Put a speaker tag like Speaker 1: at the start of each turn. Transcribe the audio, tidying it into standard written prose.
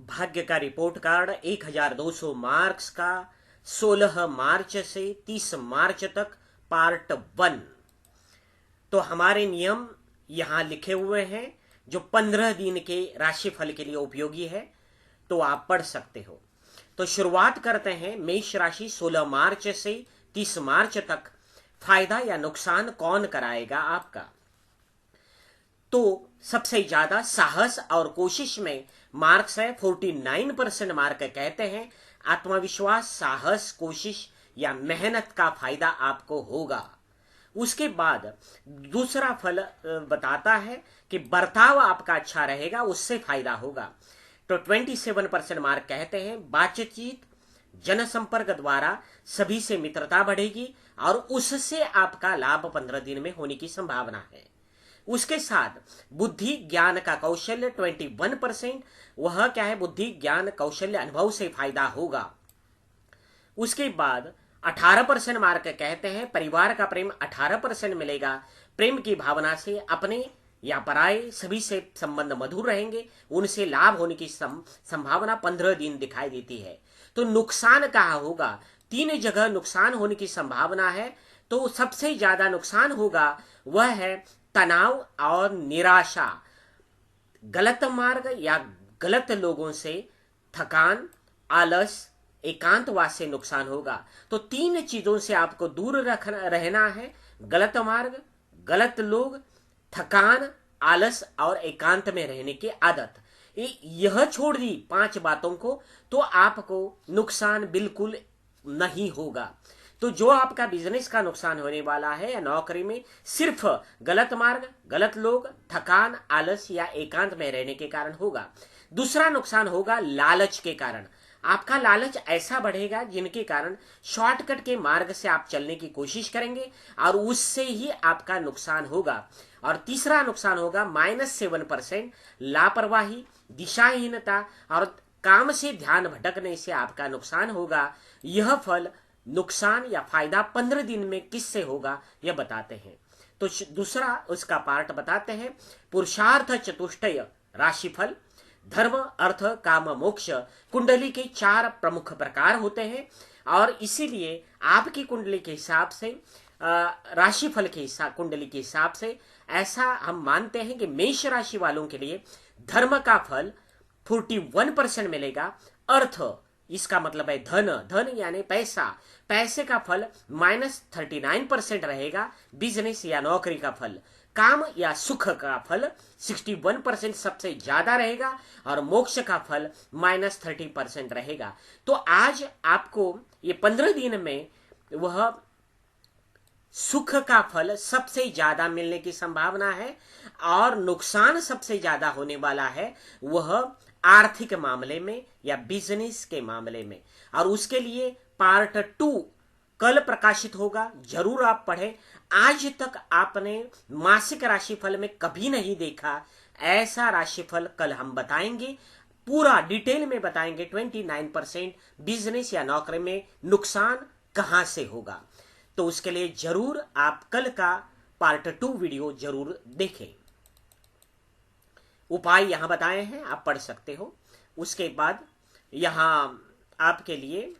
Speaker 1: भाग्य का report card 1200 marks का 16 मार्च से 30 मार्च तक पार्ट 1। तो हमारे नियम यहाँ लिखे हुए हैं जो 15 दिन के राशिफल के लिए उपयोगी है, तो आप पढ़ सकते हो। तो शुरुआत करते हैं। मेष राशि 16 मार्च से 30 मार्च तक फायदा या नुकसान कौन कराएगा आपका। तो सबसे ज्यादा साहस और कोशिश में मार्क्स है 49% मार्क कहते हैं आत्मविश्वास, साहस, कोशिश या मेहनत का फायदा आपको होगा। उसके बाद दूसरा फल बताता है कि बर्ताव आपका अच्छा रहेगा, उससे फायदा होगा। तो 27% मार्क कहते हैं बातचीत, जनसंपर्क द्वारा सभी से मित्रता बढ़ेगी और उससे आपका लाभ 15 दिन में होने की संभावना है। उसके साथ बुद्धि ज्ञान का कौशल्य 21%, वह क्या है, बुद्धि ज्ञान कौशल्य अनुभव से फायदा होगा। उसके बाद 18% मार्क कहते हैं परिवार का प्रेम 18% मिलेगा। प्रेम की भावना से अपने या पराये सभी से संबंध मधुर रहेंगे, उनसे लाभ होने की संभावना 15 दिन दिखाई देती है। तो नुकसान कहाँ होगा, 3 जगह नुकसान होने की संभावना है। तो सबसे ज्यादा नुकसान होगा वह है तनाव और निराशा, गलत मार्ग या गलत लोगों से थकान, आलस, एकांतवास से नुकसान होगा। तो 3 चीजों से आपको दूर रहना है, गलत मार्ग, गलत लोग, थकान, आलस और एकांत में रहने की आदत। यह छोड़ दी 5 बातों को तो आपको नुकसान बिल्कुल नहीं होगा। तो जो आपका बिजनेस का नुकसान होने वाला है या नौकरी में, सिर्फ गलत मार्ग, गलत लोग, थकान, आलस या एकांत में रहने के कारण होगा। दूसरा नुकसान होगा लालच के कारण। आपका लालच ऐसा बढ़ेगा जिनके कारण शॉर्टकट के मार्ग से आप चलने की कोशिश करेंगे और उससे ही आपका नुकसान होगा। और तीसरा नुकसान होगा -7%, लापरवाही, दिशाहीनता और काम से ध्यान भटकने से आपका नुकसान होगा। यह फल नुकसान या फायदा 15 दिन में किससे होगा यह बताते हैं। तो दूसरा उसका पार्ट बताते हैं। पुरुषार्थ चतुष्टय राशिफल, धर्म, अर्थ, काम, मोक्ष कुंडली के 4 प्रमुख प्रकार होते हैं और इसीलिए आपकी कुंडली के हिसाब से, राशिफल के कुंडली के हिसाब से ऐसा हम मानते हैं कि मेष राशि वालों के लिए धर्म का फल 41% मिलेगा। अर्थ, इसका मतलब है धन, धन यानी पैसा, पैसे का फल -39% रहेगा। बिजनेस या नौकरी का फल, काम या सुख का फल 61% सबसे ज्यादा रहेगा और मोक्ष का फल -30% रहेगा। तो आज आपको ये 15 दिन में वह सुख का फल सबसे ज्यादा मिलने की संभावना है और नुकसान सबसे ज्यादा होने वाला है वह आर्थिक मामले में या बिजनेस के मामले में। और उसके लिए पार्ट 2 कल प्रकाशित होगा, जरूर आप पढ़ें। आज तक आपने मासिक राशिफल में कभी नहीं देखा ऐसा राशिफल कल हम बताएंगे, पूरा डिटेल में बताएंगे। 29% बिजनेस या नौकरी में नुकसान कहां से होगा। तो उसके लिए जरूर आप कल का पार्ट 2 वीडियो जरूर देखें। उपाय यहां बताए हैं, आप पढ़ सकते हो। उसके बाद यहां आपके लिए